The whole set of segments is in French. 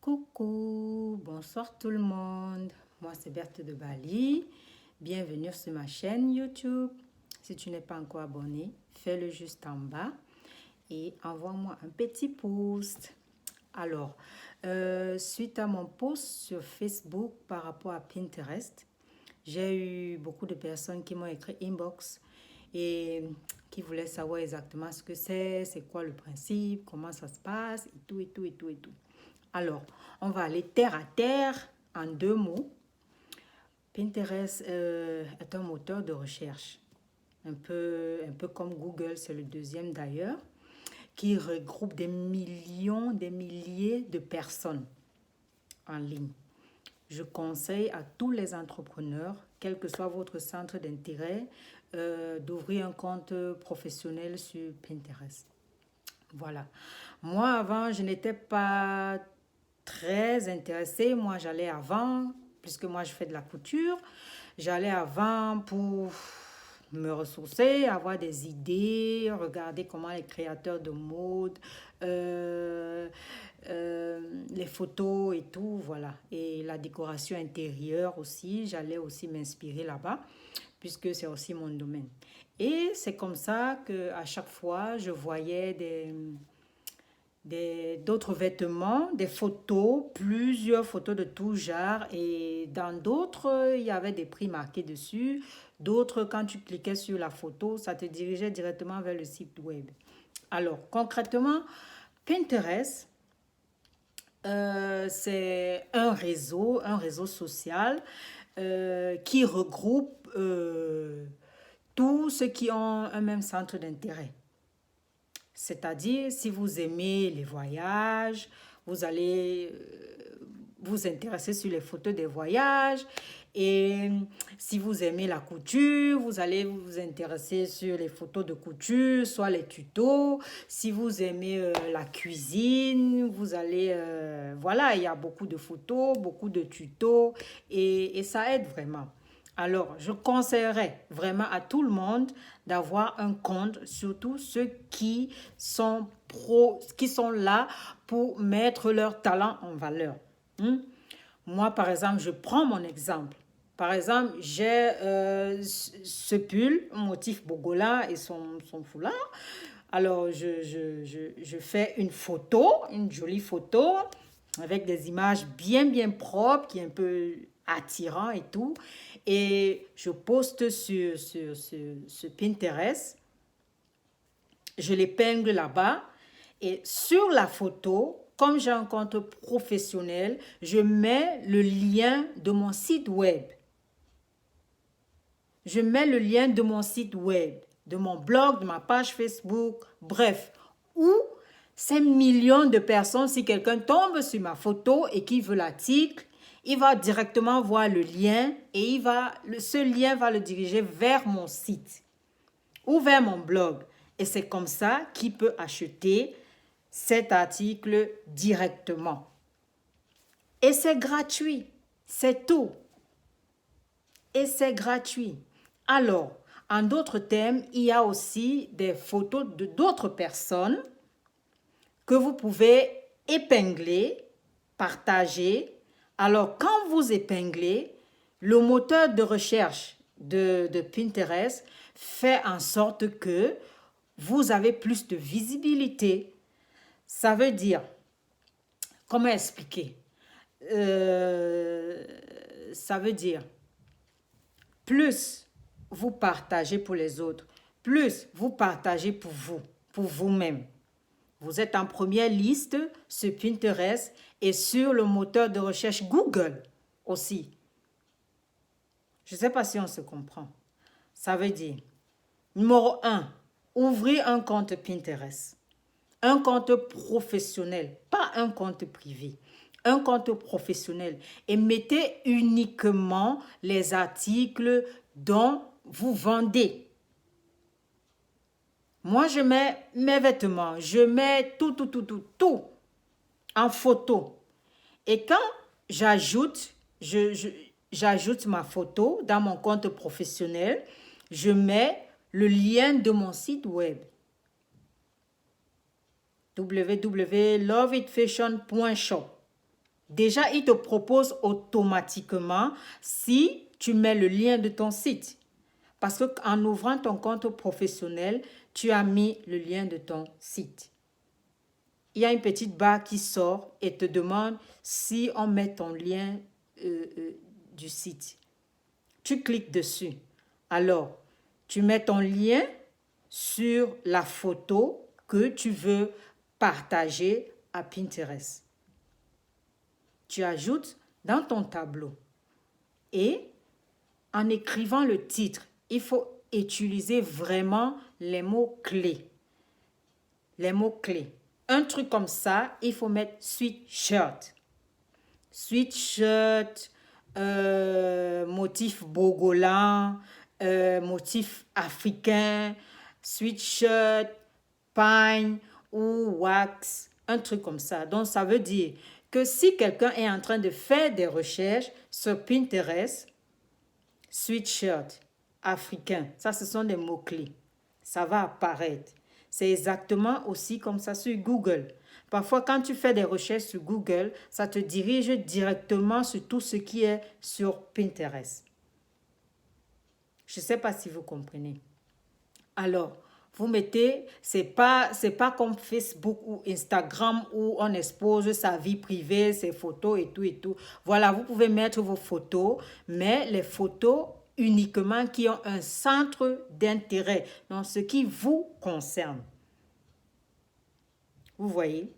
Coucou, bonsoir tout le monde. Moi c'est Berthe de Bali. Bienvenue sur ma chaîne YouTube. Si tu n'es pas encore abonné, fais-le juste en bas et envoie-moi un petit post. Alors, suite à mon post sur Facebook par rapport à Pinterest, j'ai eu beaucoup de personnes qui m'ont écrit inbox et qui voulaient savoir exactement ce que c'est quoi le principe, comment ça se passe et tout, et tout, et tout, et tout. Alors, on va aller terre à terre en 2 mots. Pinterest est un moteur de recherche, un peu comme Google, c'est le deuxième d'ailleurs, qui regroupe des millions, des milliers de personnes en ligne. Je conseille à tous les entrepreneurs, quel que soit votre centre d'intérêt, d'ouvrir un compte professionnel sur Pinterest. Voilà. Moi, avant, je n'étais pas très intéressée. Moi, j'allais avant, puisque moi, je fais de la couture. J'allais avant pour me ressourcer, avoir des idées, regarder comment les créateurs de mode, les photos et tout, voilà. Et la décoration intérieure aussi, j'allais aussi m'inspirer là-bas, puisque c'est aussi mon domaine. Et c'est comme ça que à chaque fois, je voyais d'autres vêtements, des photos, plusieurs photos de tout genre. Et dans d'autres, il y avait des prix marqués dessus. D'autres, quand tu cliquais sur la photo, ça te dirigeait directement vers le site web. Alors, concrètement, Pinterest, c'est un réseau social qui regroupe tous ceux qui ont un même centre d'intérêt. C'est-à-dire, si vous aimez les voyages, vous allez vous intéresser sur les photos des voyages. Et si vous aimez la couture, vous allez vous intéresser sur les photos de couture, soit les tutos. Si vous aimez la cuisine, vous allez... voilà, il y a beaucoup de photos, beaucoup de tutos et ça aide vraiment. Alors, je conseillerais vraiment à tout le monde d'avoir un compte, surtout ceux qui sont qui sont là pour mettre leur talent en valeur. Moi, par exemple, je prends mon exemple. Par exemple, j'ai ce pull, motif Bogola et son foulard. Alors, je fais une photo, une jolie photo, avec des images bien propres, qui est un peu attirant et tout. Et je poste sur Pinterest. Je l'épingle là-bas. Et sur la photo, comme j'ai un compte professionnel, je mets le lien de mon site web. Je mets le lien de mon site web, de mon blog, de ma page Facebook, bref, où ces millions de personnes, si quelqu'un tombe sur ma photo et qui veut l'article, il va directement voir le lien et ce lien va le diriger vers mon site ou vers mon blog. Et c'est comme ça qu'il peut acheter cet article directement. Et c'est gratuit, c'est tout. Et c'est gratuit. Alors, en d'autres termes, il y a aussi des photos de d'autres personnes que vous pouvez épingler, partager. Alors, quand vous épinglez, le moteur de recherche de Pinterest fait en sorte que vous avez plus de visibilité. Ça veut dire, comment expliquer? Ça veut dire, plus vous partagez pour les autres, plus vous partagez pour vous, pour vous-même. Vous êtes en première liste sur Pinterest et sur le moteur de recherche Google aussi. Je ne sais pas si on se comprend. Ça veut dire, numéro 1, ouvrir un compte Pinterest. Un compte professionnel, pas un compte privé. Un compte professionnel. Et mettez uniquement les articles dont vous vendez. Moi, je mets mes vêtements, je mets tout en photo. Et quand j'ajoute ma photo dans mon compte professionnel, je mets le lien de mon site web www.loveitfashion.shop. Déjà, il te propose automatiquement si tu mets le lien de ton site. Parce qu'en ouvrant ton compte professionnel, tu as mis le lien de ton site. Il y a une petite barre qui sort et te demande si on met ton lien du site. Tu cliques dessus. Alors, tu mets ton lien sur la photo que tu veux partager à Pinterest. Tu ajoutes dans ton tableau et en écrivant le titre, il faut utiliser vraiment les mots-clés. Les mots-clés. Un truc comme ça, il faut mettre sweatshirt. Sweatshirt, motif bogolan, motif africain, sweatshirt, pine ou wax, un truc comme ça. Donc, ça veut dire que si quelqu'un est en train de faire des recherches sur Pinterest, sweatshirt, africain, ça, ce sont des mots-clés. Ça va apparaître. C'est exactement aussi comme ça sur Google. Parfois, quand tu fais des recherches sur Google, ça te dirige directement sur tout ce qui est sur Pinterest. Je ne sais pas si vous comprenez. Alors, vous mettez, c'est pas comme Facebook ou Instagram où on expose sa vie privée, ses photos et tout et tout. Voilà, vous pouvez mettre vos photos, mais les photos uniquement qui ont un centre d'intérêt, dans ce qui vous concerne. Vous voyez?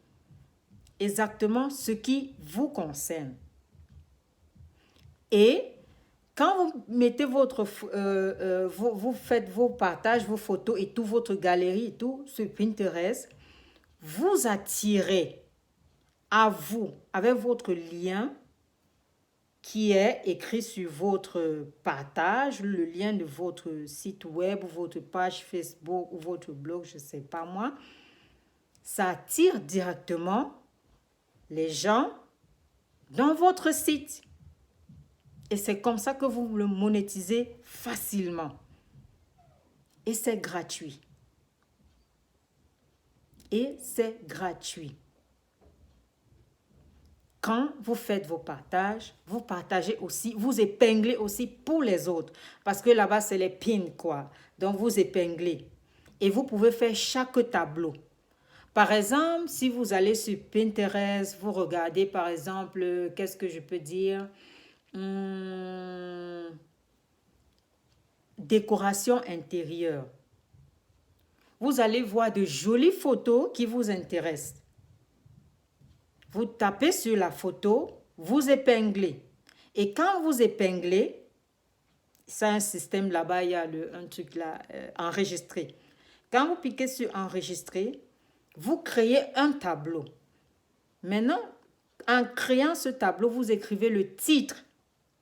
Exactement ce qui vous concerne. Et quand vous mettez vous faites vos partages, vos photos et tout, votre galerie et tout sur Pinterest, vous attirez à vous, avec votre lien qui est écrit sur votre partage, le lien de votre site web, ou votre page Facebook ou votre blog, je ne sais pas moi, ça attire directement les gens dans votre site. Et c'est comme ça que vous le monétisez facilement. Et c'est gratuit. Et c'est gratuit. Quand vous faites vos partages, vous partagez aussi, vous épinglez aussi pour les autres. Parce que là-bas, c'est les pins, quoi. Donc, vous épinglez. Et vous pouvez faire chaque tableau. Par exemple, si vous allez sur Pinterest, vous regardez, par exemple, qu'est-ce que je peux dire? Décoration intérieure. Vous allez voir de jolies photos qui vous intéressent. Vous tapez sur la photo, vous épinglez. Et quand vous épinglez, c'est un système là-bas, il y a un truc là, enregistré. Quand vous cliquez sur enregistrer, vous créez un tableau. Maintenant, en créant ce tableau, vous écrivez le titre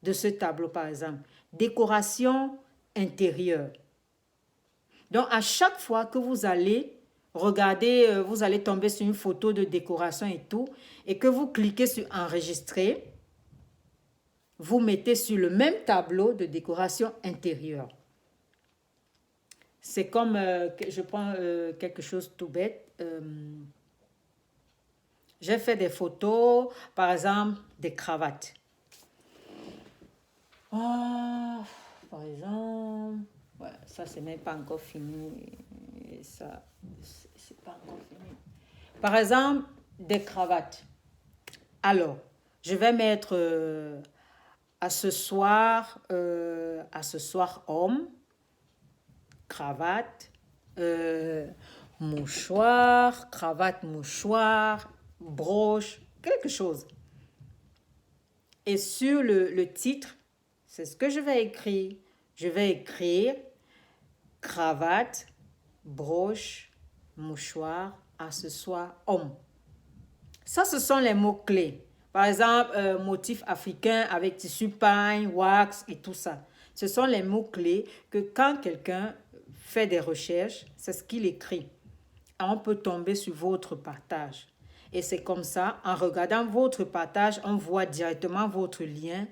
de ce tableau, par exemple. Décoration intérieure. Donc, à chaque fois que vous allez regarder, vous allez tomber sur une photo de décoration et tout, et que vous cliquez sur enregistrer, vous mettez sur le même tableau de décoration intérieure. C'est comme, je prends quelque chose tout bête. J'ai fait des photos, par exemple, des cravates. Oh, par exemple, ouais, ça c'est même pas encore fini. Ça, c'est pas encore fini. Par exemple, des cravates. Alors, je vais mettre accessoire homme, cravate, mouchoir, cravate, mouchoir, broche, quelque chose. Et sur le titre, c'est ce que je vais écrire. Je vais écrire cravate, broche, mouchoir, accessoire, homme. Ça, ce sont les mots-clés. Par exemple, motif africain avec tissu pagne, wax et tout ça. Ce sont les mots-clés que quand quelqu'un fait des recherches, c'est ce qu'il écrit. On peut tomber sur votre partage. Et c'est comme ça, en regardant votre partage, on voit directement votre lien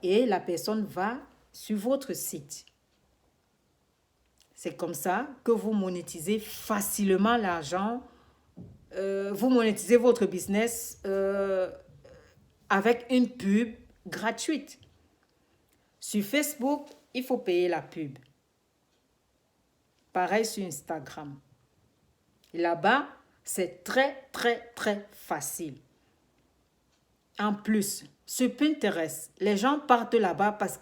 et la personne va sur votre site. C'est comme ça que vous monétisez facilement l'argent. Vous monétisez votre business avec une pub gratuite. Sur Facebook, il faut payer la pub. Pareil sur Instagram. Là-bas, c'est très, très, très facile. En plus, sur Pinterest, les gens partent là-bas parce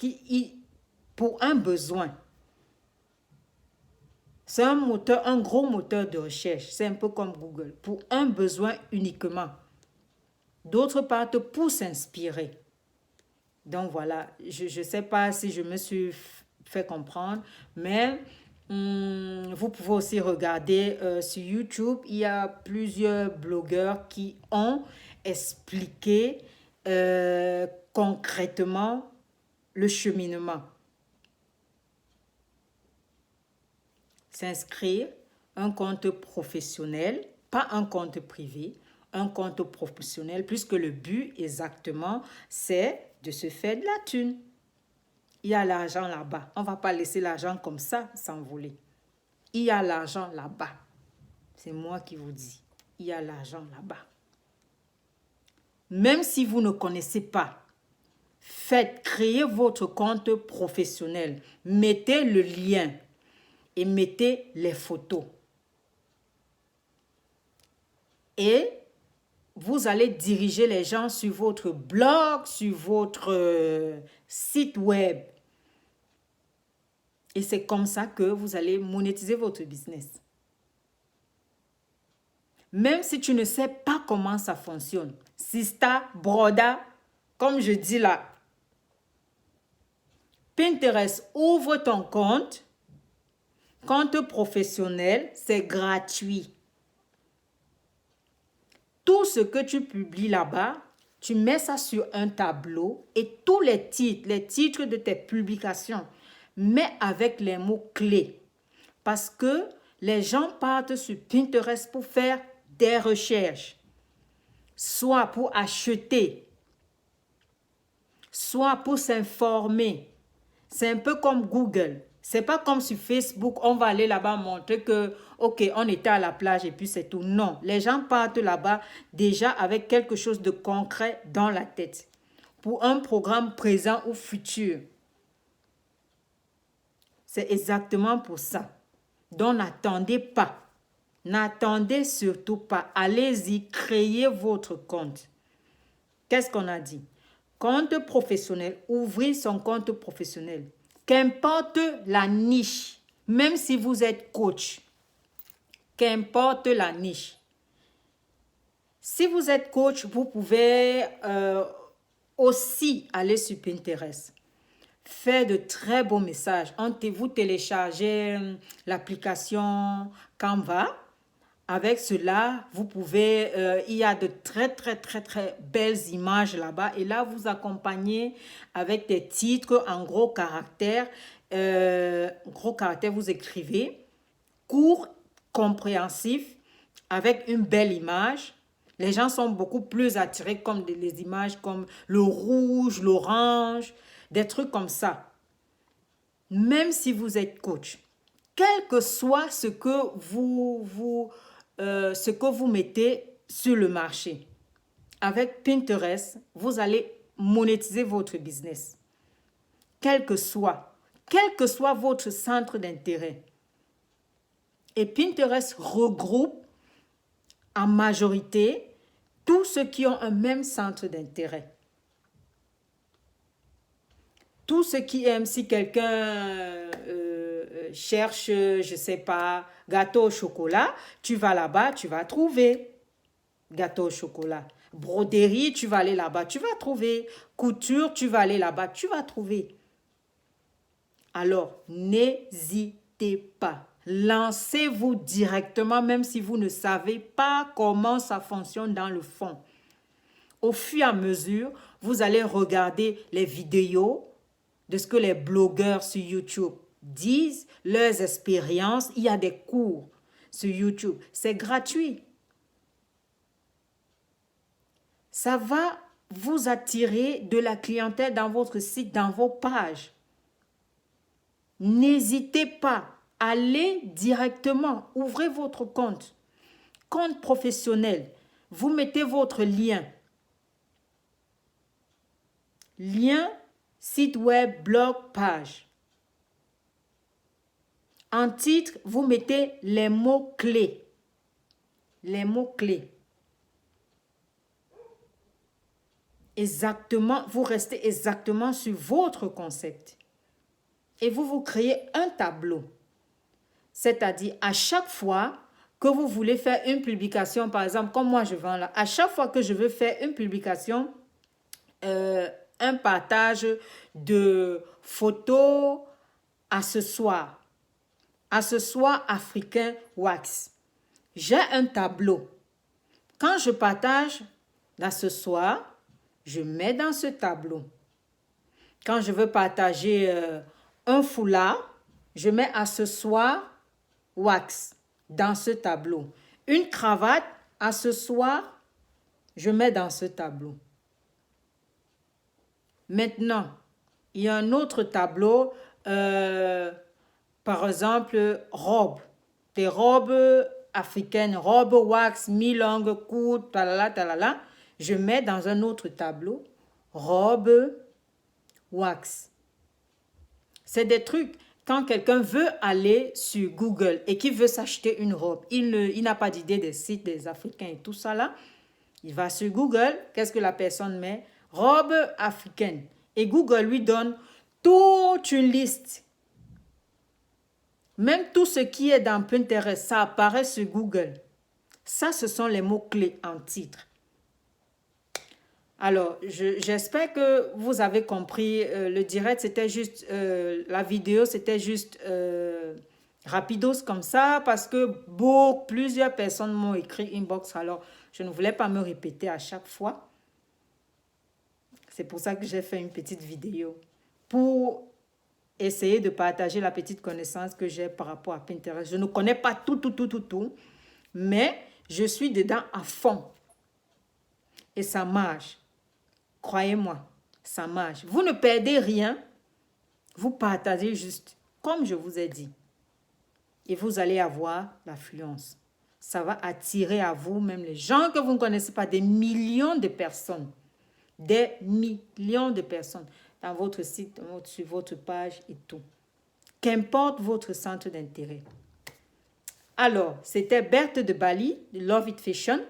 pour un besoin. C'est un gros moteur de recherche. C'est un peu comme Google. Pour un besoin uniquement. D'autres partent pour s'inspirer. Donc voilà, je ne sais pas si je me suis fait comprendre, mais vous pouvez aussi regarder sur YouTube, il y a plusieurs blogueurs qui ont expliqué concrètement le cheminement. S'inscrire, un compte professionnel, pas un compte privé, un compte professionnel, puisque le but exactement, c'est de se faire de la thune. Il y a l'argent là-bas. On ne va pas laisser l'argent comme ça s'envoler. Il y a l'argent là-bas. C'est moi qui vous dis. Il y a l'argent là-bas. Même si vous ne connaissez pas, créez votre compte professionnel. Mettez le lien et mettez les photos. Et vous allez diriger les gens sur votre blog, sur votre site web. Et c'est comme ça que vous allez monétiser votre business. Même si tu ne sais pas comment ça fonctionne, Sista, broda, comme je dis là, Pinterest, ouvre ton compte professionnel, c'est gratuit. Tout ce que tu publies là-bas, tu mets ça sur un tableau et tous les titres de tes publications, mets avec les mots clés. Parce que les gens partent sur Pinterest pour faire des recherches, soit pour acheter, soit pour s'informer. C'est un peu comme Google. C'est pas comme sur Facebook, on va aller là-bas montrer que, ok, on était à la plage et puis c'est tout. Non, les gens partent là-bas déjà avec quelque chose de concret dans la tête pour un programme présent ou futur. C'est exactement pour ça. Donc, n'attendez pas. N'attendez surtout pas. Allez-y, créez votre compte. Qu'est-ce qu'on a dit? Compte professionnel, ouvrez son compte professionnel. Qu'importe la niche, même si vous êtes coach, qu'importe la niche. Si vous êtes coach, vous pouvez aussi aller sur Pinterest. Faire de très beaux messages. Vous téléchargez l'application Canva. Avec cela, vous pouvez, il y a de très, très, très, très belles images là-bas. Et là, vous accompagnez avec des titres en gros caractères. Vous écrivez. Court, compréhensif, avec une belle image. Les gens sont beaucoup plus attirés comme les images comme le rouge, l'orange, des trucs comme ça. Même si vous êtes coach, quel que soit ce que vous mettez sur le marché, avec Pinterest, vous allez monétiser votre business. Quel que soit votre centre d'intérêt. Et Pinterest regroupe en majorité tous ceux qui ont un même centre d'intérêt. Tous ceux qui aiment, si quelqu'un cherche, je ne sais pas, gâteau au chocolat, tu vas là-bas, tu vas trouver gâteau au chocolat. Broderie, tu vas aller là-bas, tu vas trouver. Couture, tu vas aller là-bas, tu vas trouver. Alors, n'hésitez pas. Lancez-vous directement, même si vous ne savez pas comment ça fonctionne dans le fond. Au fur et à mesure, vous allez regarder les vidéos de ce que les blogueurs sur YouTube disent, leurs expériences. Il y a des cours sur YouTube. C'est gratuit. Ça va vous attirer de la clientèle dans votre site, dans vos pages. N'hésitez pas. Allez directement. Ouvrez votre compte. Compte professionnel. Vous mettez votre lien. lien, site web, blog, page. En titre, vous mettez les mots-clés. Les mots-clés. Exactement, vous restez exactement sur votre concept. Et vous créez un tableau. C'est-à-dire, à chaque fois que vous voulez faire une publication, par exemple, comme moi je vends là, à chaque fois que je veux faire une publication, un partage de photos accessoires africain wax. J'ai un tableau. Quand je partage l'accessoire, je mets dans ce tableau. Quand je veux partager un foulard, je mets accessoire wax dans ce tableau. Une cravate, accessoire, je mets dans ce tableau. Maintenant, il y a un autre tableau, par exemple, robes. Des robes africaines, robes wax, mi-longue, courte, talala, talala. Je mets dans un autre tableau, robes wax. C'est des trucs, quand quelqu'un veut aller sur Google et qu'il veut s'acheter une robe, il n'a pas d'idée des sites des Africains et tout ça là. Il va sur Google, qu'est-ce que la personne met? Robe africaine. Et Google lui donne toute une liste. Même tout ce qui est dans Pinterest, ça apparaît sur Google. Ça, ce sont les mots-clés en titre. Alors, j'espère que vous avez compris. Le direct, c'était juste, la vidéo, c'était juste rapidos comme ça parce que plusieurs personnes m'ont écrit inbox. Alors, je ne voulais pas me répéter à chaque fois. C'est pour ça que j'ai fait une petite vidéo pour essayer de partager la petite connaissance que j'ai par rapport à Pinterest. Je ne connais pas tout, mais je suis dedans à fond. Et ça marche. Croyez-moi, ça marche. Vous ne perdez rien. Vous partagez juste, comme je vous ai dit. Et vous allez avoir l'affluence. Ça va attirer à vous, même les gens que vous ne connaissez pas, des millions de personnes. Des millions de personnes dans votre site, sur votre page et tout. Qu'importe votre centre d'intérêt. Alors, c'était Berthe de Bali, de Love It Fashion.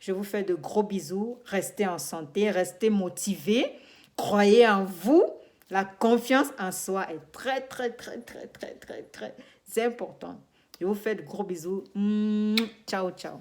Je vous fais de gros bisous. Restez en santé, restez motivés. Croyez en vous. La confiance en soi est très importante. Je vous fais de gros bisous. Ciao, ciao.